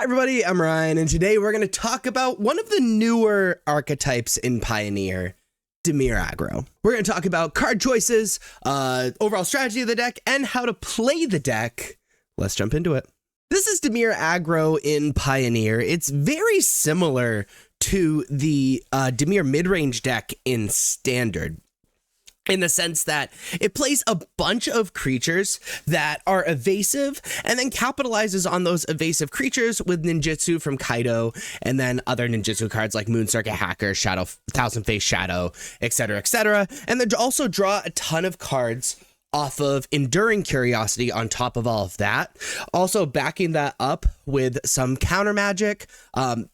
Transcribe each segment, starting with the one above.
Hi everybody, I'm Ryan, and today we're going to talk about one of the newer archetypes in Pioneer, Dimir Aggro. We're going to talk about card choices, overall strategy of the deck, and how to play the deck. Let's jump into it. This is Dimir Aggro in Pioneer. It's very similar to the Dimir midrange deck in Standard, in the sense that it plays a bunch of creatures that are evasive and then capitalizes on those evasive creatures with ninjutsu from Kaido and then other ninjutsu cards like Moon Circuit Hacker, Shadow, Thousand Face Shadow, etc., etc. And then also draw a ton of cards off of Enduring Curiosity on top of all of that. Also backing that up with some counter magic,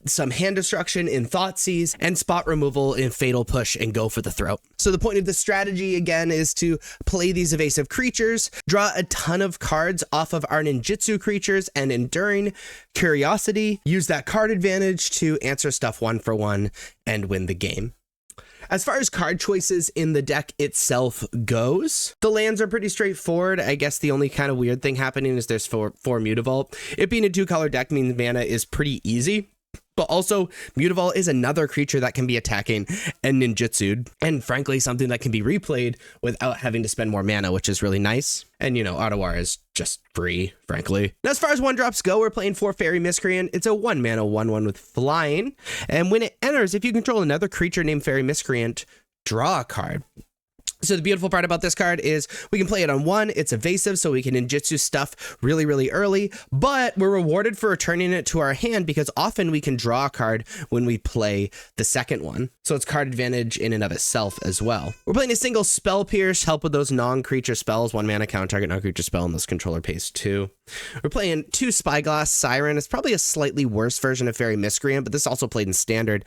some hand destruction in Thoughtseize, and spot removal in Fatal Push and Go for the Throat. So the point of this strategy, again, is to play these evasive creatures, draw a ton of cards off of our ninjutsu creatures and Enduring Curiosity, use that card advantage to answer stuff one for one and win the game. As far as card choices in the deck itself goes, the lands are pretty straightforward. I guess the only kind of weird thing happening is there's four Mutavault. It being a 2-color deck means mana is pretty easy. But also, Mutavault is another creature that can be attacking and ninjutsu'd, and frankly, something that can be replayed without having to spend more mana, which is really nice. And, you know, Ottawa is just free, frankly. Now, as far as 1-drops go, we're playing 4 Fairy Miscreant. It's a 1-mana 1/1 with flying. And when it enters, if you control another creature named Fairy Miscreant, draw a card. So the beautiful part about this card is we can play it on 1, it's evasive, so we can ninjutsu stuff really, really early, but we're rewarded for returning it to our hand because often we can draw a card when we play the second one. So it's card advantage in and of itself as well. We're playing a single Spell Pierce, help with those non-creature spells, 1 mana counter target non-creature spell, and this controller pays 2. We're playing 2 Spyglass Siren. It's probably a slightly worse version of Fairy Miscreant, but this is also played in Standard.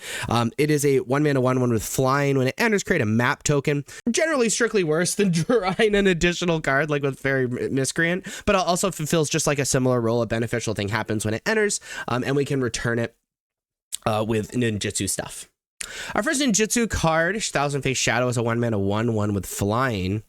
It is a 1-mana 1/1 with flying. When it enters, create a map token. Generally strictly worse than drawing an additional card like with Fairy Miscreant, but it also fulfills just like a similar role. A beneficial thing happens when it enters, and we can return it with ninjutsu stuff. Our first ninjutsu card, Thousand Face Shadow, is a 1-mana 1/1 with flying.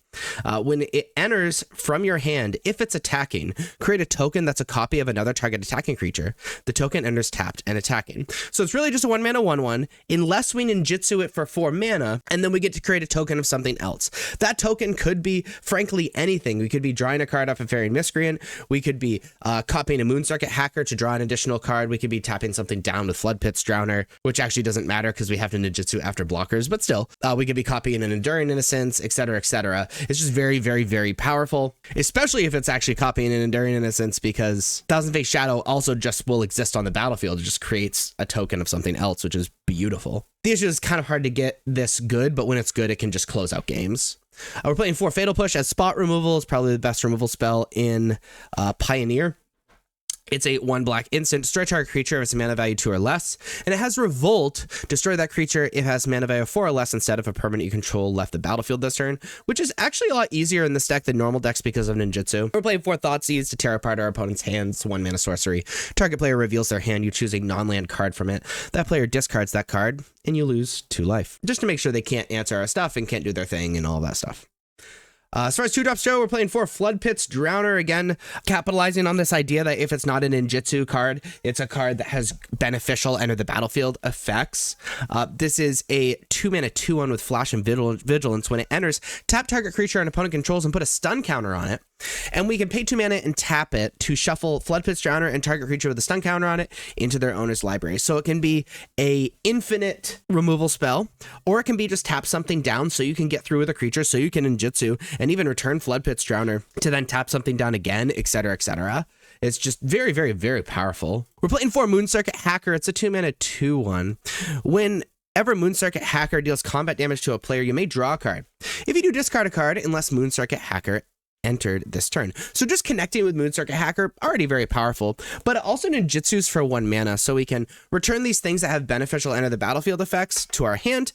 When it enters from your hand, if it's attacking, create a token that's a copy of another target attacking creature. The token enters tapped and attacking. So it's really just a 1-mana 1/1, unless we ninjutsu it for 4 mana, and then we get to create a token of something else. That token could be, frankly, anything. We could be drawing a card off of Fairy Miscreant. We could be copying a Moon Circuit Hacker to draw an additional card. We could be tapping something down with Flood Pits Drowner, which actually doesn't matter because we have to ninjutsu after blockers, but still, we could be copying an Enduring Innocence, etc., etc. It's just very, very, very powerful, especially if it's actually copying an Enduring Innocence, because Thousand Face Shadow also just will exist on the battlefield. It just creates a token of something else, which is beautiful. The issue is kind of hard to get this good, but when it's good, it can just close out games. We're playing 4 Fatal Push as spot removal. It's probably the best removal spell in Pioneer. It's a 1 black instant, destroy target creature if it's mana value 2 or less, and it has Revolt, destroy that creature if it has mana value 4 or less instead of a permanent you control left the battlefield this turn, which is actually a lot easier in this deck than normal decks because of ninjutsu. We're playing 4 Thoughtseize to tear apart our opponent's hands, 1-mana sorcery. Target player reveals their hand, you choose a non-land card from it. That player discards that card, and you lose 2 life. Just to make sure they can't answer our stuff and can't do their thing and all that stuff. As far as 2-drops go, we're playing 4 Flood Pits Drowner, again, capitalizing on this idea that if it's not an ninjutsu card, it's a card that has beneficial enter the battlefield effects. This is a 2-mana 2/1 with Flash and Vigilance. When it enters, tap target creature an opponent controls and put a stun counter on it. And we can pay 2 mana and tap it to shuffle Flood Pits Drowner and target creature with a stun counter on it into their owner's library. So it can be a infinite removal spell, or it can be just tap something down so you can get through with a creature, so you can ninjutsu and even return Flood Pits Drowner to then tap something down again, etc., etc. It's just very, very, very powerful. We're playing 4 Moon Circuit Hacker. It's a 2-mana 2/1. Whenever Moon Circuit Hacker deals combat damage to a player, you may draw a card. If you do, discard a card unless Moon Circuit Hacker entered this turn. So just connecting with Moon Circuit Hacker, already very powerful, but it also ninjutsus for 1 mana, so we can return these things that have beneficial enter the battlefield effects to our hand,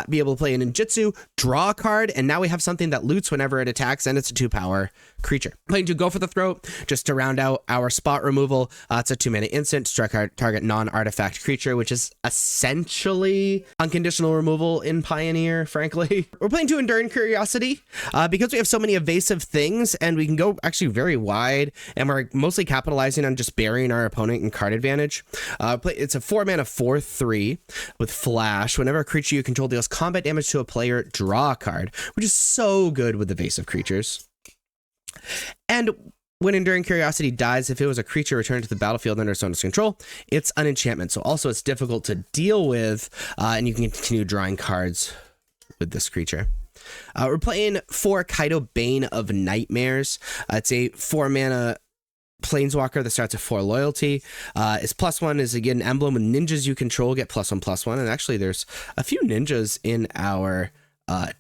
be able to play a ninjutsu, draw a card, and now we have something that loots whenever it attacks, and it's a 2-power creature. Playing 2 Go for the Throat, just to round out our spot removal. It's a 2-mana instant, strike target non-artifact creature, which is essentially unconditional removal in Pioneer, frankly. We're playing 2 Enduring Curiosity. Because we have so many evasive things, and we can go actually very wide, and we're mostly capitalizing on just burying our opponent in card advantage. It's a 4-mana 4/3 with flash. Whenever a creature you control deals combat damage to a player, draw a card, which is so good with evasive creatures. And when Enduring Curiosity dies, if it was a creature returned to the battlefield under its owner's control, it's an enchantment. So also it's difficult to deal with, and you can continue drawing cards with this creature. We're playing 4 Kaido Bane of Nightmares. It's a 4-mana Planeswalker that starts at 4 loyalty. Its +1 is again an emblem with ninjas you control get +1/+1. And actually there's a few ninjas in our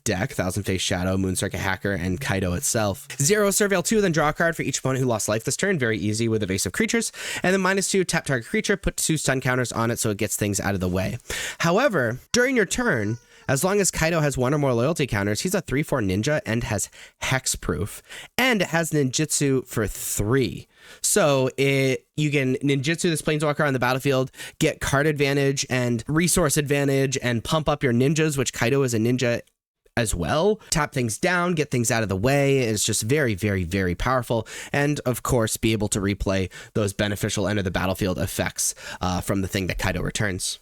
deck: Thousand Face Shadow, Moonsark Hacker, and Kaido itself. 0, Surveil 2, then draw a card for each opponent who lost life this turn. Very easy with evasive creatures. And then -2, tap target creature, put 2 stun counters on it so it gets things out of the way. However, during your turn, as long as Kaido has 1 or more loyalty counters, he's a 3/4 ninja and has hexproof, and has ninjutsu for 3. So you can ninjutsu this planeswalker on the battlefield, get card advantage and resource advantage, and pump up your ninjas, which Kaido is a ninja as well. Tap things down, get things out of the way. It's just very, very, very powerful. And of course, be able to replay those beneficial enter the battlefield effects from the thing that Kaido returns.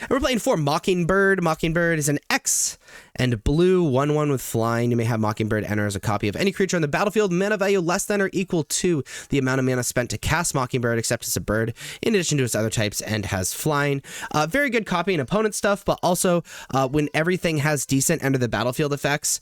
And we're playing 4 Mockingbird. Mockingbird is an X and blue 1/1 with flying. You may have Mockingbird enter as a copy of any creature on the battlefield, mana value less than or equal to the amount of mana spent to cast Mockingbird, except it's a bird, in addition to its other types, and has flying. Very good copying opponent stuff, but also when everything has decent enter the battlefield effects,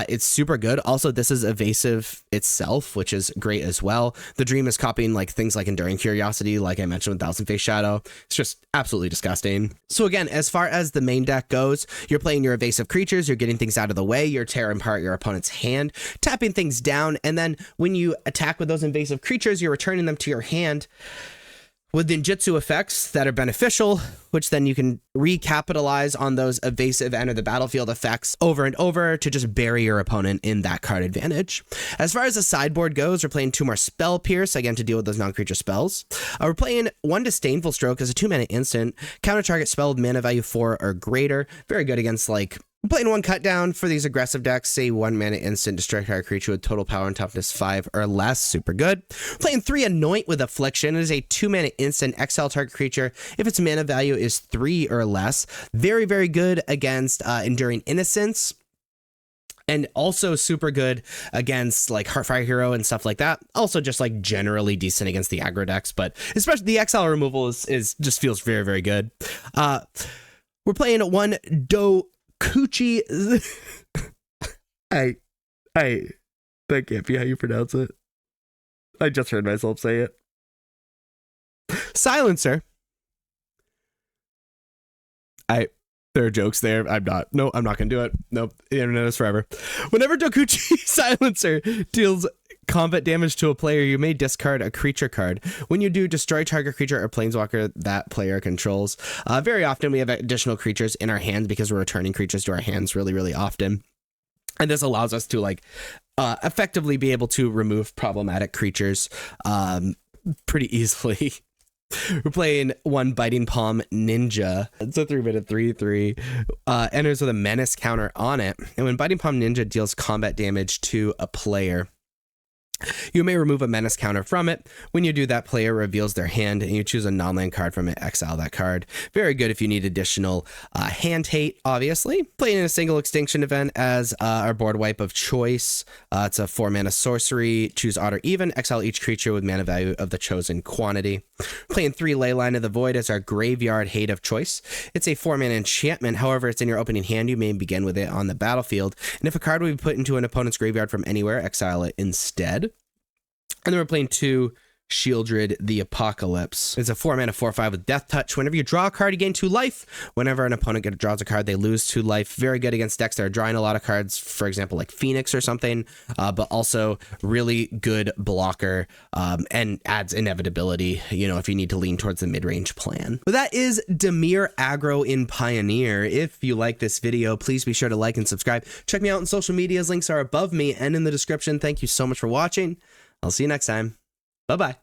it's super good. Also, this is evasive itself, which is great as well. The dream is copying like things like Enduring Curiosity, like I mentioned with Thousand Face Shadow. It's just absolutely disgusting. So again, as far as the main deck goes, you're playing your evasive creatures, you're getting things out of the way, you're tearing apart your opponent's hand, tapping things down, and then when you attack with those invasive creatures, you're returning them to your hand with ninjutsu effects that are beneficial, which then you can recapitalize on those evasive enter the battlefield effects over and over to just bury your opponent in that card advantage. As far as the sideboard goes, we're playing 2 more Spell Pierce, again to deal with those non-creature spells. We're playing 1 Disdainful Stroke as a 2-mana instant, counter target spell with mana value 4 or greater. Very good against like playing 1 Cut Down for these aggressive decks, say 1-mana instant, destroy target creature with total power and toughness 5 or less, super good. Playing 3 Anoint with Affliction. It is a 2-mana instant, exile target creature if its mana value is 3 or less. Very, very good against Enduring Innocence. And also super good against like Heartfire Hero and stuff like that. Also just like generally decent against the aggro decks, but especially the exile removal is just feels very, very good. We're playing 1 Dokuchi. I that can't be how you pronounce it. I just heard myself say it. Silencer. There are jokes there. I'm not gonna do it. Nope. The internet is forever. Whenever Dokuchi Silencer deals combat damage to a player, you may discard a creature card. When you do, destroy target creature or planeswalker that player controls. Very often we have additional creatures in our hands because we're returning creatures to our hands really, really often. And this allows us to like effectively be able to remove problematic creatures pretty easily. We're playing 1 Biting Palm Ninja. It's a 3-mana 3/3. Enters with a menace counter on it. And when Biting Palm Ninja deals combat damage to a player, you may remove a menace counter from it. When you do, that player reveals their hand and you choose a non-land card from it, exile that card. Very good if you need additional hand hate, obviously. Playing in a single extinction event as our board wipe of choice. It's a 4-mana sorcery. Choose odd or even. Exile each creature with mana value of the chosen quantity. Playing 3 Leyline of the Void as our graveyard hate of choice. It's a 4-mana enchantment. However, it's in your opening hand. You may begin with it on the battlefield. And if a card would be put into an opponent's graveyard from anywhere, exile it instead. And then we're playing 2 Shieldred the Apocalypse. It's a 4-mana 4/5 with Death Touch. Whenever you draw a card, you gain 2 life. Whenever an opponent draws a card, they lose 2 life. Very good against decks that are drawing a lot of cards, for example, like Phoenix or something, but also really good blocker, and adds inevitability, you know, if you need to lean towards the mid-range plan. But that is Dimir Aggro in Pioneer. If you like this video, please be sure to like and subscribe. Check me out on social medias. Links are above me and in the description. Thank you so much for watching. I'll see you next time. Bye-bye.